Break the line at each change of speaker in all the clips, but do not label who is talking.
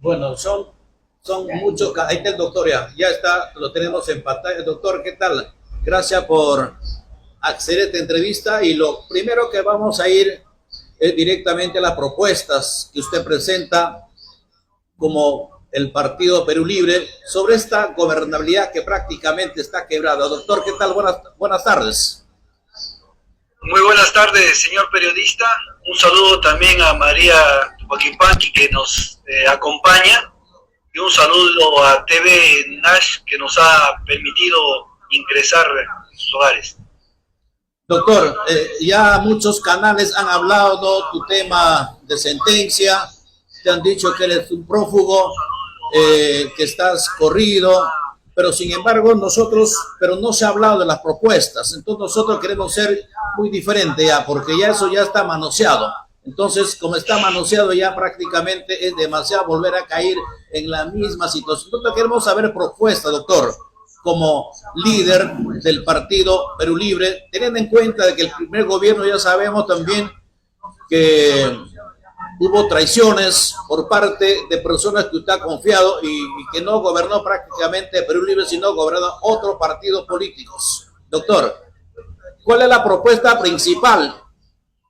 Bueno, son muchos. Ahí está el doctor, ya está, lo tenemos en pantalla. Doctor, ¿qué tal? Gracias por acceder a esta entrevista. Y lo primero que vamos a ir es directamente a las propuestas que usted presenta como el Partido Perú Libre sobre esta gobernabilidad que prácticamente está quebrada. Doctor, ¿qué tal? Buenas tardes.
Muy buenas tardes, señor periodista. Un saludo también a María Huaquipanqui que nos acompaña y un saludo a TV Nash que nos ha permitido ingresar en sus hogares.
Doctor, ya muchos canales han hablado de tu tema de sentencia, te han dicho que eres un prófugo, que estás corrido, pero sin embargo pero no se ha hablado de las propuestas. Entonces nosotros queremos ser muy diferentes ya, porque ya eso ya está manoseado. Entonces, como está manoseado ya prácticamente es demasiado volver a caer en la misma situación. Nosotros queremos saber propuestas, doctor, como líder del Partido Perú Libre, teniendo en cuenta de que el primer gobierno ya sabemos también que hubo traiciones por parte de personas que usted ha confiado y que no gobernó prácticamente Perú Libre, sino gobernó otros partidos políticos. Doctor, ¿cuál es la propuesta principal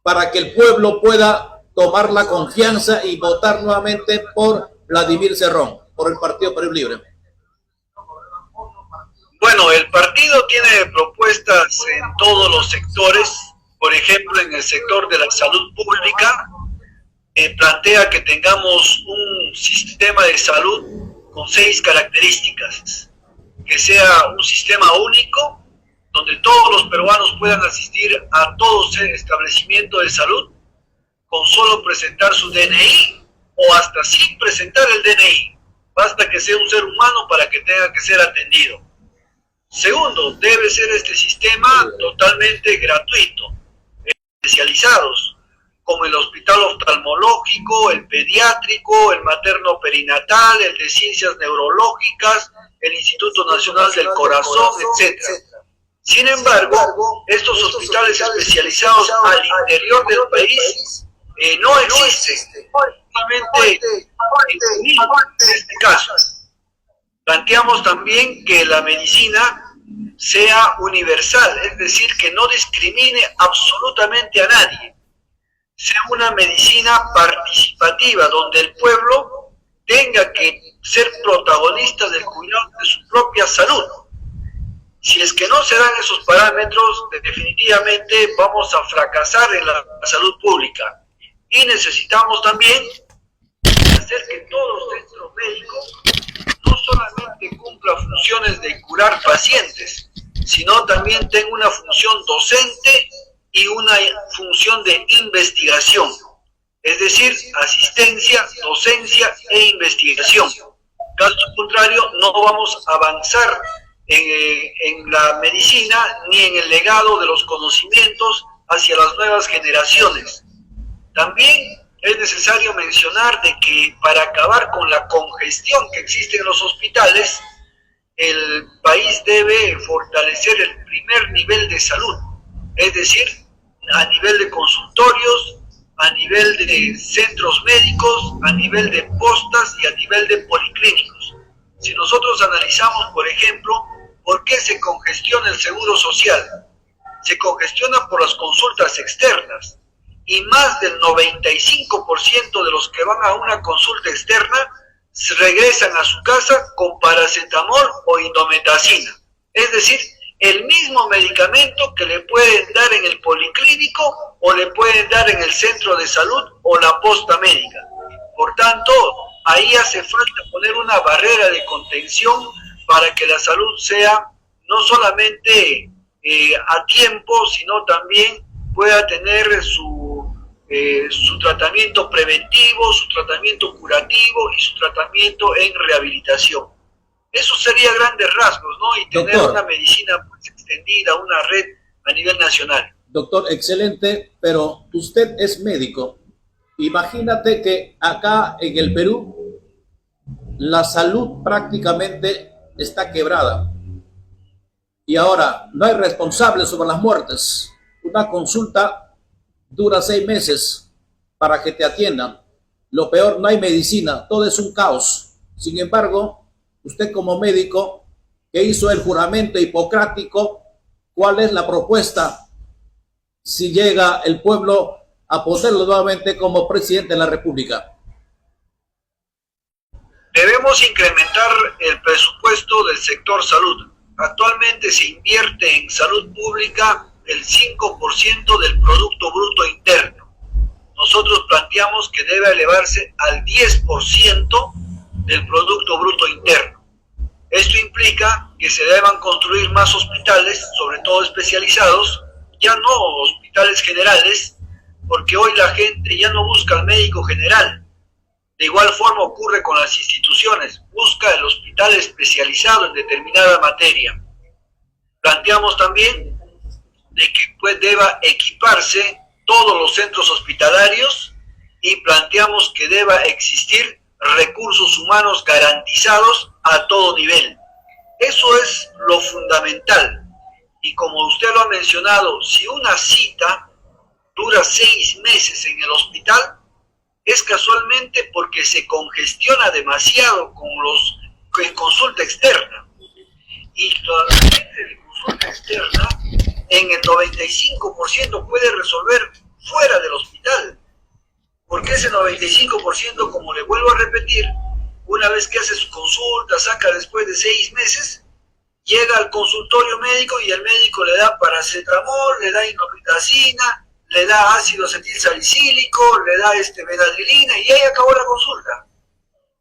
para que el pueblo pueda tomar la confianza y votar nuevamente por Vladimir Cerrón, por el Partido Perú Libre?
Bueno, el partido tiene propuestas en todos los sectores. Por ejemplo, en el sector de la salud pública, plantea que tengamos un sistema de salud con 6 características, que sea un sistema único, donde todos los peruanos puedan asistir a todo establecimiento de salud con solo presentar su DNI o hasta sin presentar el DNI, basta que sea un ser humano para que tenga que ser atendido. Segundo, debe ser este sistema totalmente gratuito, especializados, como el hospital oftalmológico, el pediátrico, el materno perinatal, el de ciencias neurológicas, el Instituto Nacional del Corazón, etc. Sin embargo, estos hospitales especializados al interior del país no existen, solamente en este caso. Planteamos también que la medicina sea universal, es decir, que no discrimine absolutamente a nadie. Sea una medicina participativa, donde el pueblo tenga que ser protagonista del cuidado de su propia salud. Si es que no se dan esos parámetros, definitivamente vamos a fracasar en la salud pública. Y necesitamos también hacer que todos los centros médicos no solamente cumpla funciones de curar pacientes, sino también tenga una función docente y una función de investigación, es decir, asistencia, docencia e investigación. Caso contrario, no vamos a avanzar en la medicina ni en el legado de los conocimientos hacia las nuevas generaciones. También es necesario mencionar de que para acabar con la congestión que existe en los hospitales, el país debe fortalecer el primer nivel de salud, es decir, a nivel de consultorios, a nivel de centros médicos, a nivel de postas y a nivel de policlínicos. Si nosotros analizamos, por ejemplo, ¿por qué se congestiona el seguro social? Se congestiona por las consultas externas. Y más del 95% de los que van a una consulta externa regresan a su casa con paracetamol o indometacina. Es decir, el mismo medicamento que le pueden dar en el policlínico o le pueden dar en el centro de salud o la posta médica. Por tanto, ahí hace falta poner una barrera de contención para que la salud sea no solamente a tiempo, sino también pueda tener su tratamiento preventivo, su tratamiento curativo y su tratamiento en rehabilitación. Eso sería grandes rasgos, ¿no? Y tener una medicina pues extendida, una red a nivel nacional.
Doctor, excelente, pero usted es médico. Imagínate que acá en el Perú la salud prácticamente está quebrada. Y ahora no hay responsables sobre las muertes. Una consulta dura 6 meses para que te atiendan. lo peor, no hay medicina, todo es un caos. Sin embargo, usted como médico que hizo el juramento hipocrático, ¿cuál es la propuesta si llega el pueblo a ponerlo nuevamente como presidente de la República?
Debemos incrementar el presupuesto del sector salud. Actualmente se invierte en salud pública el 5% del Producto Bruto Interno. Nosotros planteamos que debe elevarse al 10% del Producto Bruto Interno. Esto implica que se deban construir más hospitales, sobre todo especializados, ya no hospitales generales, porque hoy la gente ya no busca al médico general. De igual forma ocurre con las instituciones, busca el hospital especializado en determinada materia. Planteamos también de que deba equiparse todos los centros hospitalarios y planteamos que deba existir recursos humanos garantizados a todo nivel. Eso es lo fundamental. Y como usted lo ha mencionado, si una cita dura 6 meses en el hospital, es casualmente porque se congestiona demasiado en consulta externa. Y la gente de consulta externa, en el 95% puede resolver fuera del hospital. Porque ese 95%, como le vuelvo a repetir, una vez que hace su consulta, saca después de 6 meses, llega al consultorio médico y el médico le da paracetamol, le da indomitacina, le da ácido acetilsalicílico, le da benadrilina y ahí acabó la consulta.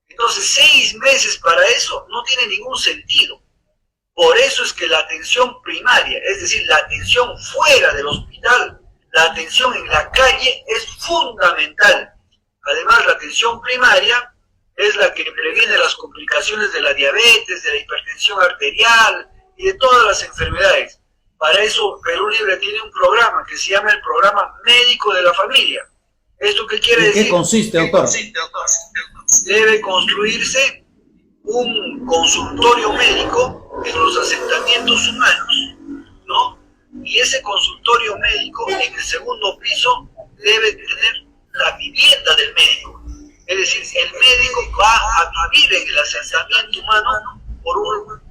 Entonces 6 meses para eso no tiene ningún sentido. Por eso es que la atención primaria, es decir, la atención fuera del hospital, la atención en la calle es fundamental. Además, la atención primaria es la que previene las complicaciones de la diabetes, de la hipertensión arterial y de todas las enfermedades. Para eso Perú Libre tiene un programa que se llama el Programa Médico de la Familia. ¿Esto qué quiere decir?
¿Qué consiste, doctor?
Debe construirse un consultorio médico en los asentamientos humanos, ¿no? Y ese consultorio médico en el segundo piso debe tener la vivienda del médico. Es decir, el médico va a vivir en el asentamiento humano por un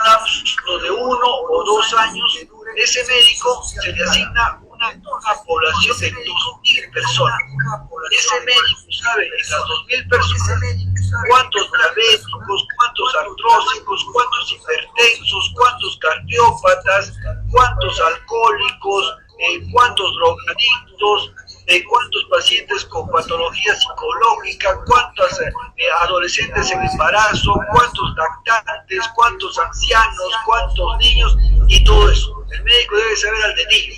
lapso de 1 o 2 años. Ese médico se le asigna una población de 2.000 personas. Ese médico sabe en las 2.000 personas cuántos diabéticos, cuántos artrósicos, cuántos hipertensos, cuántos cardiópatas, cuántos alcohólicos, cuántos drogadictos, cuántos pacientes con patología psicológica, cuántos adolescentes en embarazo, cuántos lactantes, cuántos ancianos, cuántos niños y todo eso. El médico debe saber al dedillo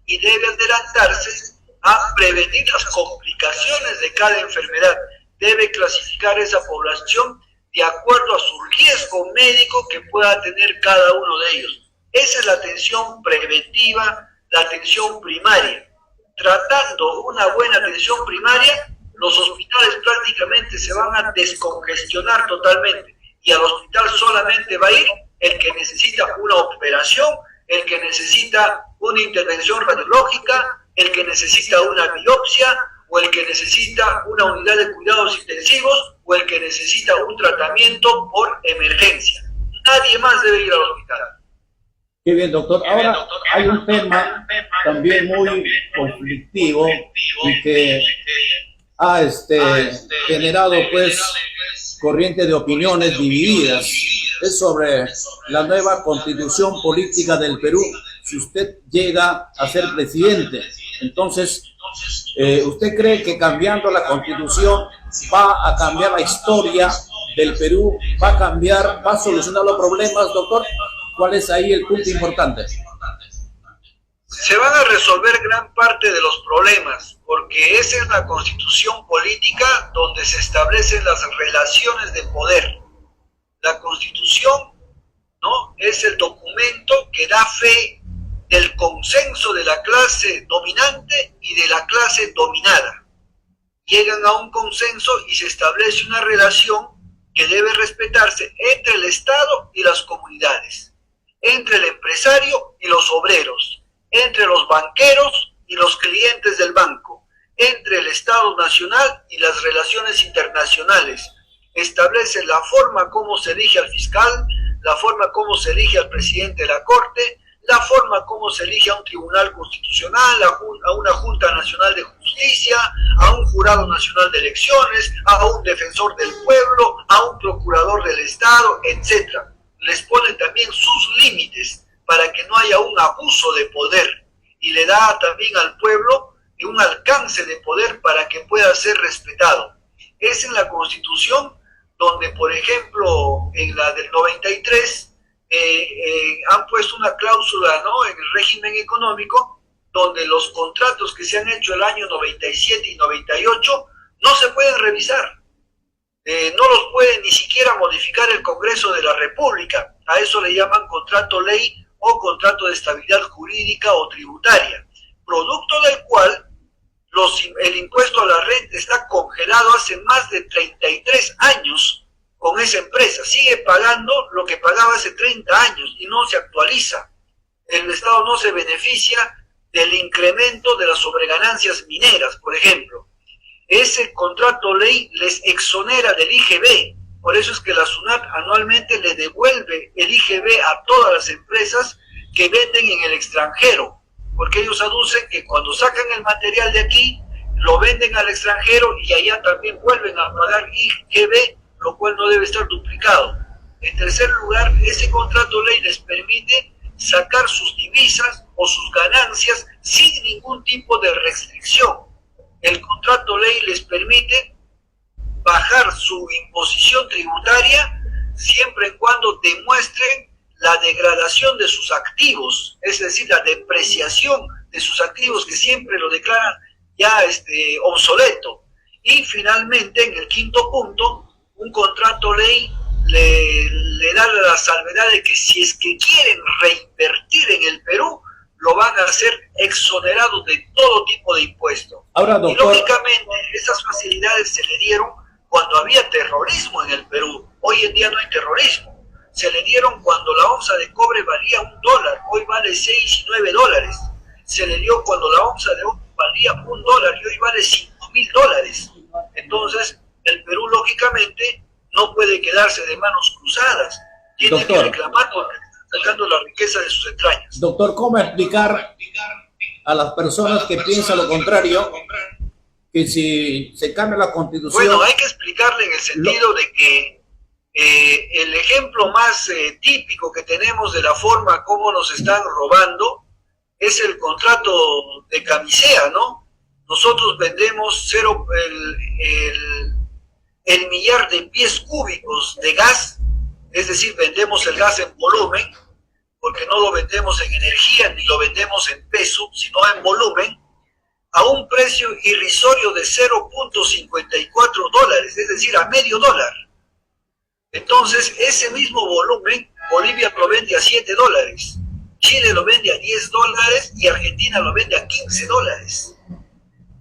y debe adelantarse a prevenir las complicaciones de cada enfermedad. Debe clasificar esa población de acuerdo a su riesgo médico que pueda tener cada uno de ellos. Esa es la atención preventiva, la atención primaria. Tratando una buena atención primaria, los hospitales prácticamente se van a descongestionar totalmente y al hospital solamente va a ir el que necesita una operación, el que necesita una intervención radiológica, el que necesita una biopsia o el que necesita una unidad de cuidados intensivos o el que necesita un tratamiento por emergencia. Nadie más debe ir al hospital.
Qué bien, doctor. Ahora hay un tema también muy conflictivo y que ha generado pues corriente de opiniones divididas. Es sobre la nueva constitución política del Perú. Si usted llega a ser presidente, entonces, ¿usted cree que cambiando la constitución va a cambiar la historia del Perú? ¿Va a solucionar los problemas, doctor? ¿Cuál es ahí el punto importante?
Se van a resolver gran parte de los problemas, porque esa es la constitución política donde se establecen las relaciones de poder. La constitución, ¿no?, es el documento que da fe del consenso de la clase dominante y de la clase dominada. Llegan a un consenso y se establece una relación que debe respetarse entre el Estado y las comunidades, entre el empresario y los obreros, entre los banqueros y los clientes del banco, entre el Estado Nacional y las relaciones internacionales. Establece la forma como se elige al fiscal, la forma como se elige al presidente de la Corte, la forma como se elige a un tribunal constitucional, a una Junta Nacional de Justicia, a un Jurado Nacional de Elecciones, a un defensor del pueblo, a un procurador del Estado, etc. Les pone también sus límites para que no haya un abuso de poder y le da también al pueblo un alcance de poder para que pueda ser respetado. Es en la Constitución donde, por ejemplo, en la del 93, han puesto una cláusula, ¿no?, en el régimen económico, donde los contratos que se han hecho el año 97 y 98 no se pueden revisar. No los puede ni siquiera modificar el Congreso de la República. A eso le llaman contrato ley o contrato de estabilidad jurídica o tributaria, producto del cual el impuesto a la renta está congelado hace más de 33 años con esa empresa. Sigue pagando lo que pagaba hace 30 años y no se actualiza. El Estado no se beneficia del incremento de las sobreganancias mineras, por ejemplo. Ese contrato ley les exonera del IGB. Por eso es que la SUNAT anualmente le devuelve el IGB a todas las empresas que venden en el extranjero, porque ellos aducen que cuando sacan el material de aquí, lo venden al extranjero y allá también vuelven a pagar IGB, lo cual no debe estar duplicado. En tercer lugar, ese contrato ley les permite sacar sus divisas o sus ganancias sin ningún tipo de restricción. El contrato ley les permite bajar su imposición tributaria siempre y cuando demuestren la degradación de sus activos, es decir, la depreciación de sus activos, que siempre lo declaran ya obsoleto. Y finalmente, en el quinto punto, un contrato ley le da la salvedad de que si es que quieren reinvertir en el Perú, lo van a hacer exonerados de todo tipo de impuestos.
Ahora, doctor,
y lógicamente esas facilidades se le dieron cuando había terrorismo en el Perú. Hoy en día no hay terrorismo. Se le dieron cuando la onza de cobre valía $1, hoy vale 6 y 9 dólares. Se le dio cuando la onza de oro valía $1 y hoy vale $5.000. Entonces, el Perú lógicamente no puede quedarse de manos cruzadas. Tiene que reclamar porque está sacando la riqueza de sus entrañas.
Doctor, ¿cómo explicar a las personas que piensan lo contrario, que si se cambia la Constitución...
Bueno, hay que explicarle en el sentido de que el ejemplo más típico que tenemos de la forma como nos están robando es el contrato de camisea, ¿no? Nosotros vendemos el millar de pies cúbicos de gas, es decir, vendemos el gas en volumen, porque no lo vendemos en energía ni lo vendemos en peso, sino en volumen, a un precio irrisorio de 0.54 dólares, es decir, a medio dólar. Entonces, ese mismo volumen, Bolivia lo vende a 7 dólares, Chile lo vende a 10 dólares y Argentina lo vende a 15 dólares.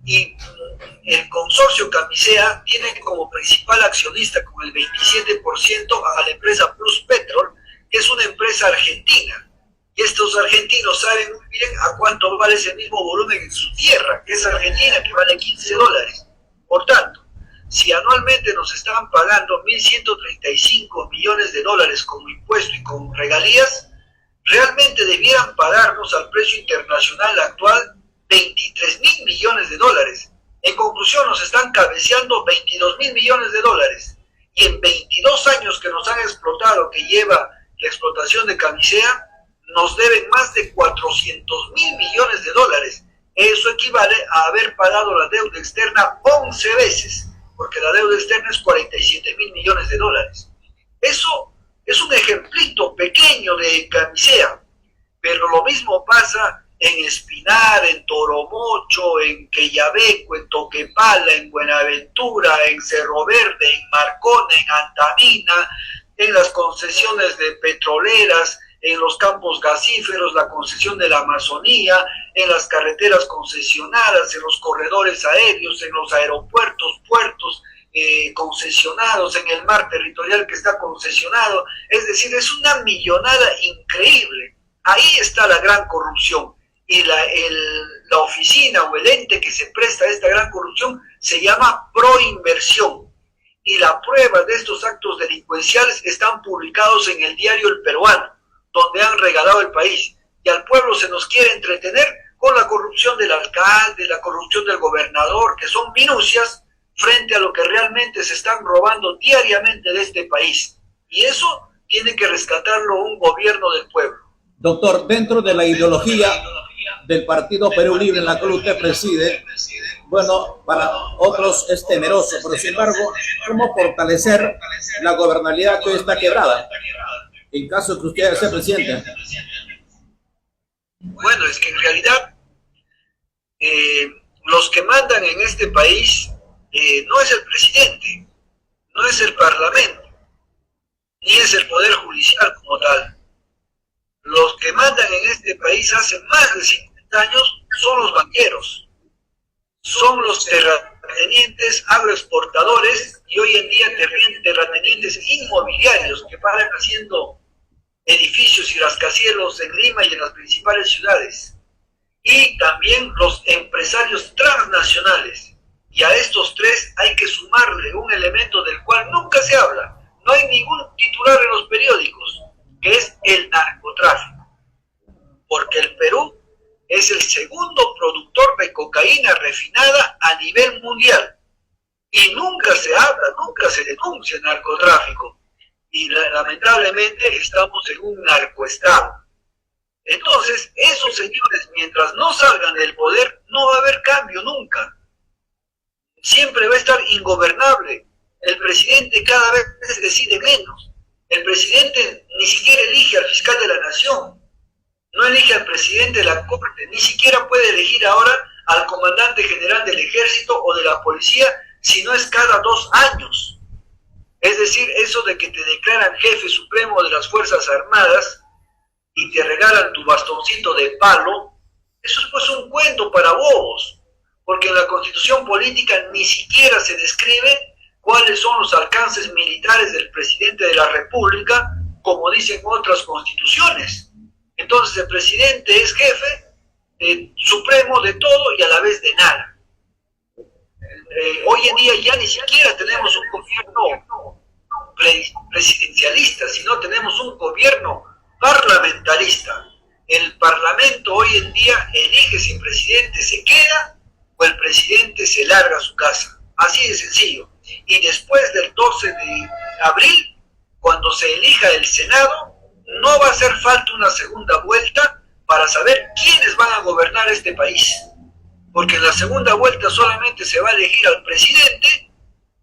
Y el consorcio Camisea tiene como principal accionista, con el 27%, a la empresa Plus Petrol, que es una empresa argentina. Y estos argentinos saben muy bien a cuánto vale ese mismo volumen en su tierra, que es Argentina, que vale 15 dólares. Por tanto, si anualmente nos estaban pagando 1.135 millones de dólares como impuesto y con regalías, realmente debieran pagarnos al precio internacional actual 23.000 millones de dólares. En conclusión, nos están cabeceando 22.000 millones de dólares. Y en 22 años que nos han explotado, que lleva la explotación de Camisea, nos deben más de 400.000 millones de dólares. Eso equivale a haber pagado la deuda externa 11 veces, porque la deuda externa es 47.000 millones de dólares. Eso es un ejemplito pequeño de Camisea, pero lo mismo pasa en Espinar, en Toromocho, en Queyabeco, en Toquepala, en Buenaventura, en Cerro Verde, en Marcona, en Antamina, en las concesiones de petroleras, en los campos gasíferos, la concesión de la Amazonía, en las carreteras concesionadas, en los corredores aéreos, en los aeropuertos, puertos concesionados, en el mar territorial que está concesionado. Es decir, es una millonada increíble. Ahí está la gran corrupción. y la oficina o el ente que se presta a esta gran corrupción se llama Proinversión. Y la prueba de estos actos delincuenciales están publicados en el diario El Peruano, donde han regalado el país. Y al pueblo se nos quiere entretener con la corrupción del alcalde, la corrupción del gobernador, que son minucias frente a lo que realmente se están robando diariamente de este país. Y eso tiene que rescatarlo un gobierno del pueblo.
Doctor, dentro de la ideología del Partido Perú Libre, en la cual usted preside, bueno, para otros es temeroso, pero sin embargo, ¿cómo fortalecer la gobernabilidad que hoy está quebrada, en caso de que usted sea presidente?
Bueno, es que en realidad los que mandan en este país no es el presidente, no es el parlamento, ni es el poder judicial como tal. Los que mandan en este país hace más de 50 años son los banqueros, son los terratenientes agroexportadores y hoy en día terratenientes inmobiliarios que paran haciendo edificios y rascacielos en Lima y en las principales ciudades. Y también los empresarios transnacionales. Y a estos tres hay que sumarle un elemento del cual nunca se habla. No hay ningún titular en los periódicos, que es el narcotráfico. Porque el Perú es el segundo productor de cocaína refinada a nivel mundial. Y nunca se habla, nunca se denuncia el narcotráfico. Y lamentablemente estamos en un narcoestado. Entonces, esos señores, mientras no salgan del poder, no va a haber cambio nunca. Siempre va a estar ingobernable. El presidente cada vez decide menos. El presidente ni siquiera elige al fiscal de la nación. No elige al presidente de la Corte. Ni siquiera puede elegir ahora al comandante general del ejército o de la policía, si no es cada 2 años. Es decir, eso de que te declaran jefe supremo de las Fuerzas Armadas y te regalan tu bastoncito de palo, eso es pues un cuento para bobos, porque en la Constitución política ni siquiera se describe cuáles son los alcances militares del presidente de la República, como dicen otras constituciones. Entonces el presidente es jefe supremo de todo y a la vez de nada. Hoy en día ya ni siquiera tenemos un gobierno presidencialista, sino tenemos un gobierno parlamentarista. El parlamento hoy en día elige si el presidente se queda o el presidente se larga a su casa. Así de sencillo. Y después del 12 de abril, cuando se elija el Senado, no va a hacer falta una segunda vuelta para saber quiénes van a gobernar este país. Porque en la segunda vuelta solamente se va a elegir al presidente,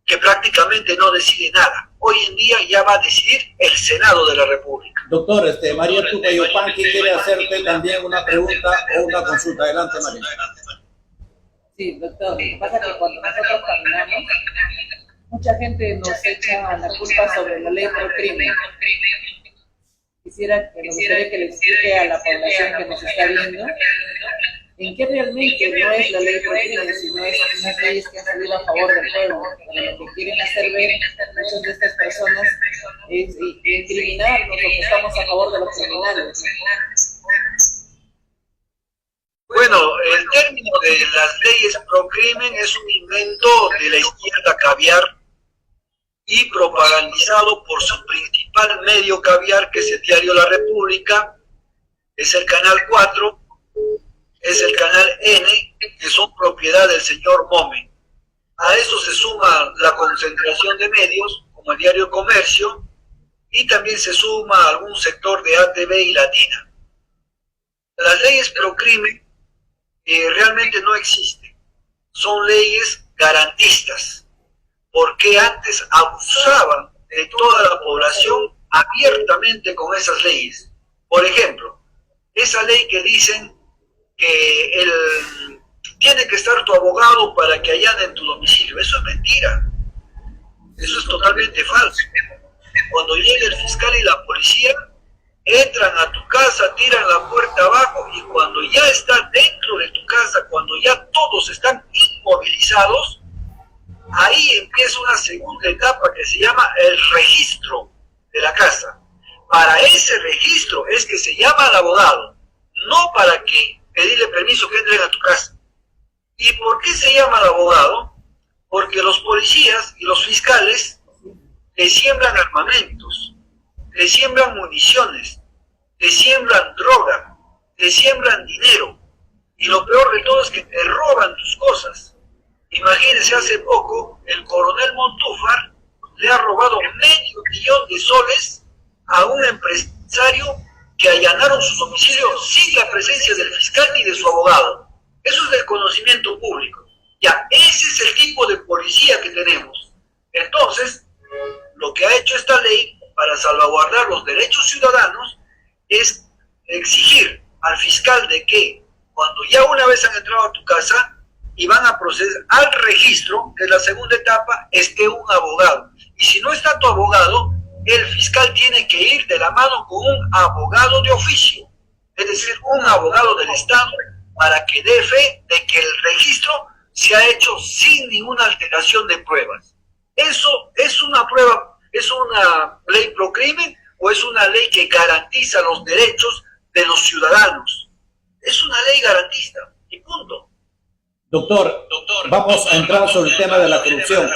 que prácticamente no decide nada. Hoy en día ya va a decidir el Senado de la República.
Doctor, María Tupayopanqui quiere hacerte también una pregunta o una consulta. Adelante, María.
Sí, doctor, lo que pasa es que cuando nosotros caminamos, mucha gente nos echa la culpa sobre la ley por crimen. Me gustaría que le explique a la población que nos está viendo en qué realmente no es la ley por crimen, sino es unas leyes que han salido a favor del pueblo. Lo que quieren hacer ver muchas de estas personas es incriminarnos porque estamos a favor de los criminales.
Bueno, el término de las leyes pro crimen es un invento de la izquierda caviar y propagandizado por su principal medio caviar, que es el diario La República, es el Canal 4, es el Canal N, que son propiedad del señor Momen. A eso se suma la concentración de medios, como el diario Comercio, y también se suma algún sector de ATV y Latina. Las leyes pro crimen realmente no existen. Son leyes garantistas, porque antes abusaban de toda la población abiertamente con esas leyes. Por ejemplo, esa ley que dicen que tiene que estar tu abogado para que allanen tu domicilio. Eso es mentira. Eso es totalmente falso. Cuando llega el fiscal y la policía, entran a tu casa, tiran la puerta abajo y cuando ya están dentro de tu casa, cuando ya todos están inmovilizados, ahí empieza una segunda etapa que se llama el registro de la casa. Para ese registro es que se llama al abogado, no para que pedirle permiso que entren a tu casa. ¿Y por qué se llama al abogado? Porque los policías y los fiscales te siembran armamentos, te siembran municiones, te siembran droga, te siembran dinero. Y lo peor de todo es que te roban tus cosas. Imagínense, hace poco el coronel Montúfar le ha robado $500,000 a un empresario que allanaron su domicilio sin la presencia del fiscal ni de su abogado. Eso es del conocimiento público. Ya, ese es el tipo de policía que tenemos. Entonces, lo que ha hecho esta ley para salvaguardar los derechos ciudadanos es exigir al fiscal de que cuando ya una vez han entrado a tu casa y van a proceder al registro, que es la segunda etapa, esté un abogado. Y si no está tu abogado, el fiscal tiene que ir de la mano con un abogado de oficio, es decir, un abogado del Estado, para que dé fe de que el registro se ha hecho sin ninguna alteración de pruebas. ¿Eso es una prueba, es una ley pro crimen o es una ley que garantiza los derechos de los ciudadanos? Es una ley garantista y punto.
Doctor, vamos a entrar sobre el tema de la corrupción.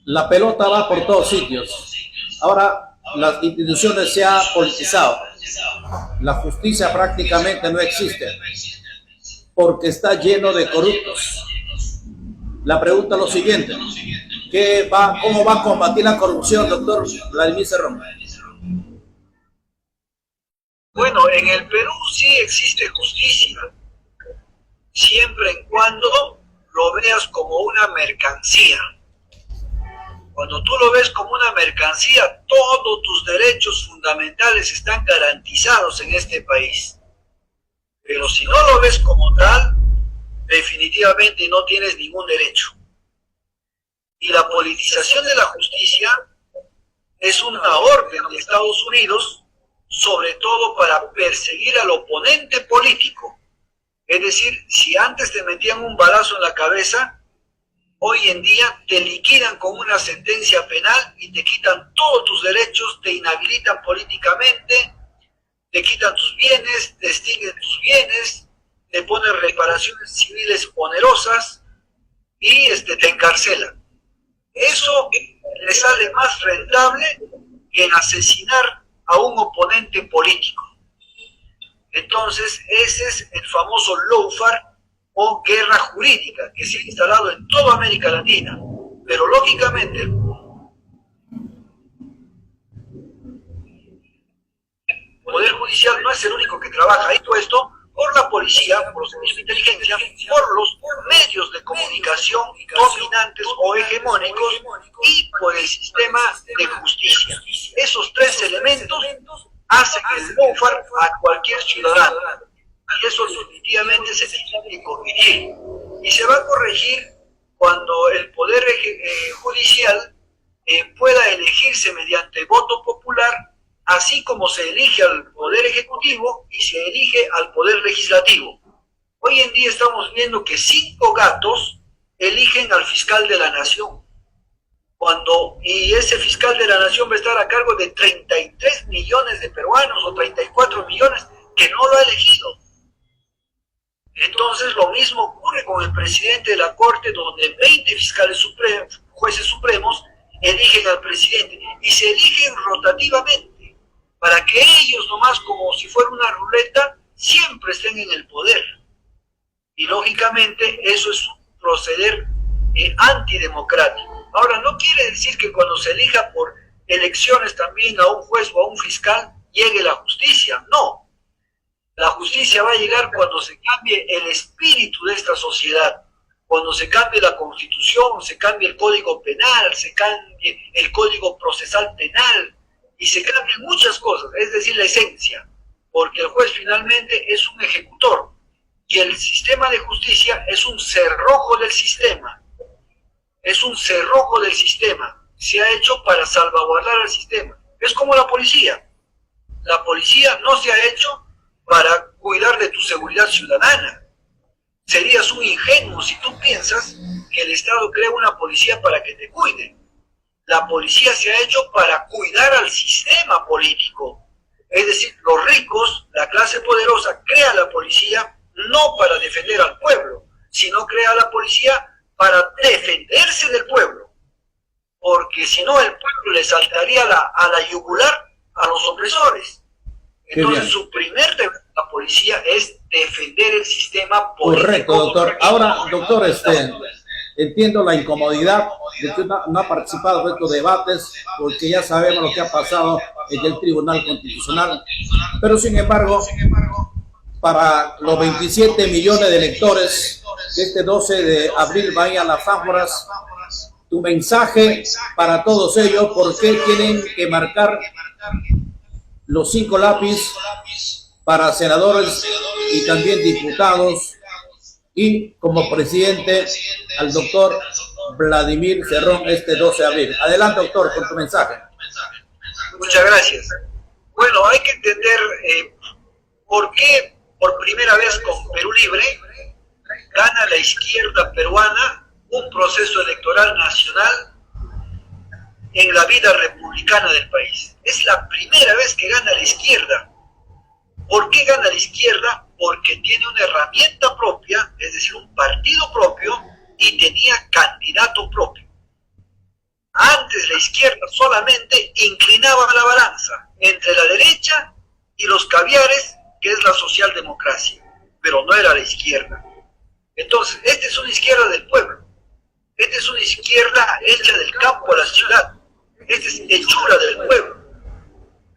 La pelota va por todos sitios. Ahora las instituciones se han politizado. La justicia prácticamente no existe porque está lleno de corruptos. La pregunta es lo siguiente: ¿cómo va a combatir la corrupción, doctor Vladimir Cerrón?
Bueno, en el Perú sí existe justicia, siempre y cuando lo veas como una mercancía. Cuando tú lo ves como una mercancía, todos tus derechos fundamentales están garantizados en este país. Pero si no lo ves como tal, definitivamente no tienes ningún derecho. Y la politización de la justicia es una orden de Estados Unidos, sobre todo para perseguir al oponente político. Es decir, si antes te metían un balazo en la cabeza, hoy en día te liquidan con una sentencia penal y te quitan todos tus derechos, te inhabilitan políticamente, te quitan tus bienes, te extinguen tus bienes, te ponen reparaciones civiles onerosas y te encarcelan. Eso le sale más rentable que en asesinar a un oponente político. Entonces, ese es el famoso lawfare o guerra jurídica que se ha instalado en toda América Latina. Pero lógicamente, el Poder Judicial no es el único que trabaja ahí puesto por la policía, por los servicios de inteligencia, por los medios de comunicación dominantes o hegemónicos y por el sistema de justicia. Esos tres elementos hacen el lawfare a cualquier ciudadano. Y eso definitivamente se tiene que corregir. Y se va a corregir cuando el Poder Judicial pueda elegirse mediante voto popular, así como se elige al Poder Ejecutivo y se elige al Poder Legislativo. Hoy en día estamos viendo que 5 gatos eligen al fiscal de la nación. Y ese fiscal de la nación va a estar a cargo de 33 millones de peruanos o 34 millones que no lo ha elegido. Entonces lo mismo ocurre con el presidente de la Corte, donde 20 jueces supremos eligen al presidente y se eligen rotativamente para que ellos nomás, como si fuera una ruleta, siempre estén en el poder. Y lógicamente eso es un proceder antidemocrático. Ahora, no quiere decir que cuando se elija por elecciones también a un juez o a un fiscal llegue la justicia. No. La justicia va a llegar cuando se cambie el espíritu de esta sociedad, cuando se cambie la Constitución, se cambie el Código Penal, se cambie el Código Procesal Penal y se cambien muchas cosas, es decir, la esencia, porque el juez finalmente es un ejecutor y el sistema de justicia es un cerrojo del sistema. Es un cerrojo del sistema. Se ha hecho para salvaguardar al sistema. Es como la policía. La policía no se ha hecho para cuidar de tu seguridad ciudadana. Serías un ingenuo si tú piensas que el Estado crea una policía para que te cuide. La policía se ha hecho para cuidar al sistema político. Es decir, los ricos, la clase poderosa, crea la policía no para defender al pueblo, sino crea la policía para defenderse del pueblo. Porque si no, el pueblo le saltaría a la yugular a los opresores. Entonces, su primer deber de la policía es defender el sistema político.
Correcto, doctor. Ahora, doctor, entiendo la incomodidad de que no ha participado en estos debates, porque ya sabemos lo que ha pasado en el Tribunal Constitucional, pero sin embargo, para los 27 millones de electores que este 12 de abril vayan a las ánforas, tu mensaje para todos ellos, ¿por qué tienen que marcar los 5 lápices para senadores y también diputados, y como presidente al doctor Vladimir Cerrón este 12 de abril? Adelante, doctor, con tu mensaje.
Muchas gracias. Bueno, hay que entender por qué por primera vez con Perú Libre gana la izquierda peruana un proceso electoral nacional en la vida republicana del país. Es la primera vez que gana la izquierda. ¿Por qué gana la izquierda? Porque tiene una herramienta propia, es decir, un partido propio, y tenía candidato propio. Antes la izquierda solamente inclinaba la balanza entre la derecha y los caviares, que es la socialdemocracia, pero no era la izquierda. Entonces, esta es una izquierda del pueblo, esta es una izquierda hecha del campo a la ciudad, esta es hechura del pueblo.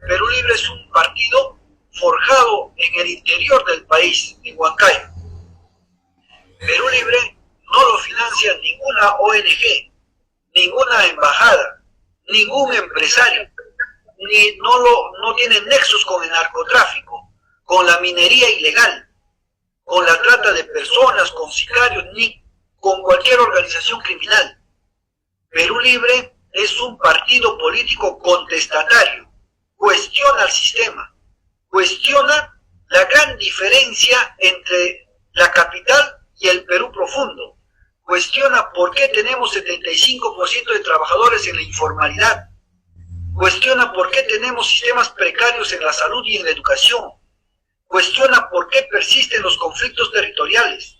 Perú Libre es un partido forjado en el interior del país, en Huancayo. Perú Libre no lo financia ninguna ONG, ninguna embajada, ningún empresario, no tiene nexos con el narcotráfico, con la minería ilegal, con la trata de personas, con sicarios, ni con cualquier organización criminal. Perú Libre es un partido político contestatario, cuestiona el sistema, cuestiona la gran diferencia entre la capital y el Perú profundo, cuestiona por qué tenemos 75% de trabajadores en la informalidad, cuestiona por qué tenemos sistemas precarios en la salud y en la educación, cuestiona por qué persisten los conflictos territoriales,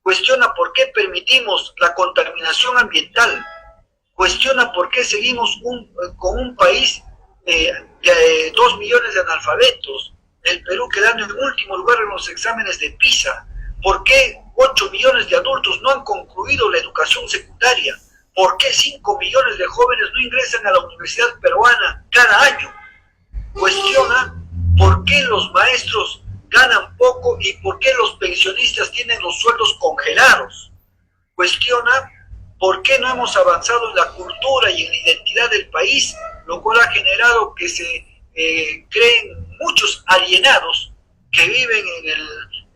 cuestiona por qué permitimos la contaminación ambiental, cuestiona por qué seguimos con un país de 2 millones de analfabetos, el Perú quedando en último lugar en los exámenes de PISA, por qué 8 millones de adultos no han concluido la educación secundaria, por qué 5 millones de jóvenes no ingresan a la universidad peruana cada año, cuestiona por qué los maestros ganan poco y por qué los pensionistas tienen los sueldos congelados, cuestiona por qué no hemos avanzado en la cultura y en la identidad del país, lo cual ha generado que se creen muchos alienados que viven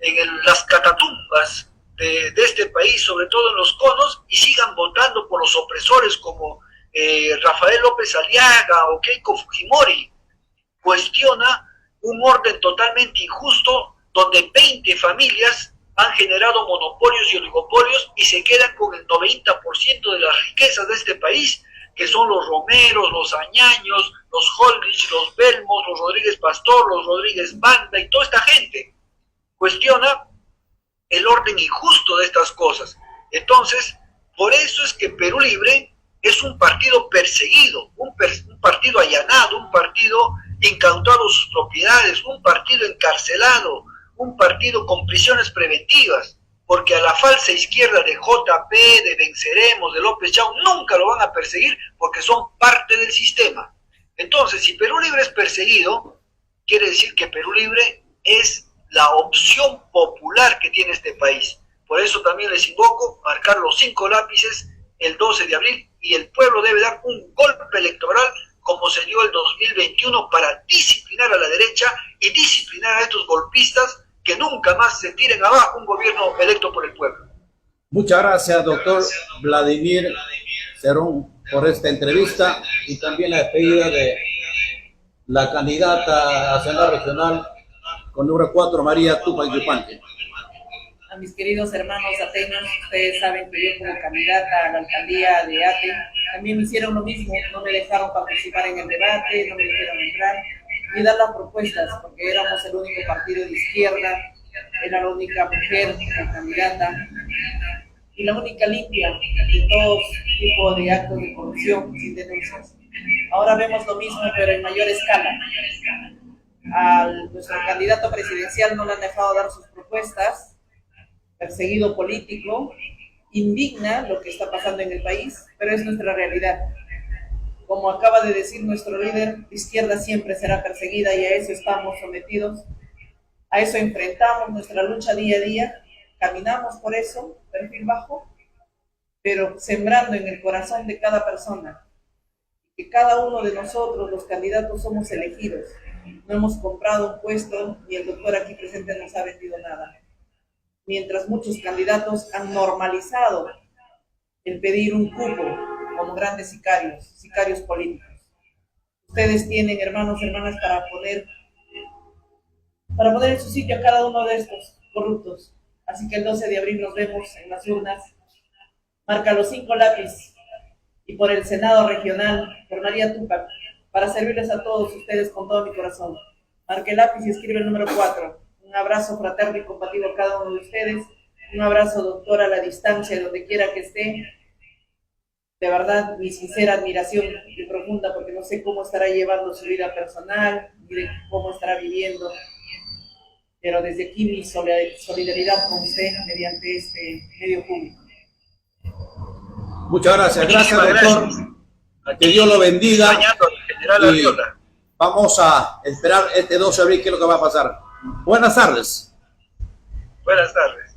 en las catatumbas de este país, sobre todo en los conos, y sigan votando por los opresores como Rafael López Aliaga o Keiko Fujimori. Cuestiona un orden totalmente injusto donde 20 familias han generado monopolios y oligopolios y se quedan con el 90% de las riquezas de este país, que son los Romeros, los Añaños, los Holrich, los Belmos, los Rodríguez Pastor, los Rodríguez Banda y toda esta gente. Cuestiona el orden injusto de estas cosas. Entonces, por eso es que Perú Libre es un partido perseguido, un partido allanado, un partido incautado sus propiedades, un partido encarcelado, un partido con prisiones preventivas, porque a la falsa izquierda de JP, de Venceremos, de López Chau, nunca lo van a perseguir porque son parte del sistema. Entonces, si Perú Libre es perseguido, quiere decir que Perú Libre es la opción popular que tiene este país. Por eso también les invoco a marcar los 5 lápices el 12 de abril y el pueblo debe dar un golpe electoral como se dio el 2021 para disciplinar a la derecha y disciplinar a estos golpistas que nunca más se tiren abajo un gobierno electo por el pueblo.
Muchas gracias, doctor Vladimir Cerrón, por esta entrevista y también la despedida de la candidata a Senado Regional con número 4, María Tupac Yupanqui.
A mis queridos hermanos atenos, ustedes saben que yo como candidata a la alcaldía de Ate también me hicieron lo mismo, no me dejaron participar en el debate, no me dejaron entrar. y dar las propuestas, porque éramos el único partido de izquierda, era la única mujer candidata y la única limpia de todo tipo de actos de corrupción sin denuncias. Ahora vemos lo mismo, pero en mayor escala. Nuestro candidato presidencial no le han dejado dar sus propuestas, perseguido político, indigna lo que está pasando en el país, pero es nuestra realidad. Como acaba de decir nuestro líder, la izquierda siempre será perseguida y a eso estamos sometidos. A eso enfrentamos nuestra lucha día a día, caminamos por eso, perfil bajo, pero sembrando en el corazón de cada persona que cada uno de nosotros, los candidatos, somos elegidos. No hemos comprado un puesto, ni el doctor aquí presente nos ha vendido nada. Mientras muchos candidatos han normalizado el pedir un cupo como grandes sicarios políticos. Ustedes tienen, hermanos, hermanas, para poner en su sitio a cada uno de estos corruptos. Así que el 12 de abril nos vemos en las urnas. Marca los 5 lápices y por el Senado regional, por María Túpac, para servirles a todos ustedes con todo mi corazón. Marque el lápiz y escribe el número 4. Un abrazo fraterno y compatible a cada uno de ustedes. Un abrazo, doctora, a la distancia, donde quiera que esté. De verdad, mi sincera admiración y profunda, porque no sé cómo estará llevando su vida personal, ni cómo estará viviendo. Pero desde aquí mi solidaridad con usted mediante este medio público.
Muchas gracias. Gracias, doctor. Que Dios lo bendiga. Y vamos a esperar este 12 de abril qué es lo que va a pasar. Buenas tardes.
Buenas tardes.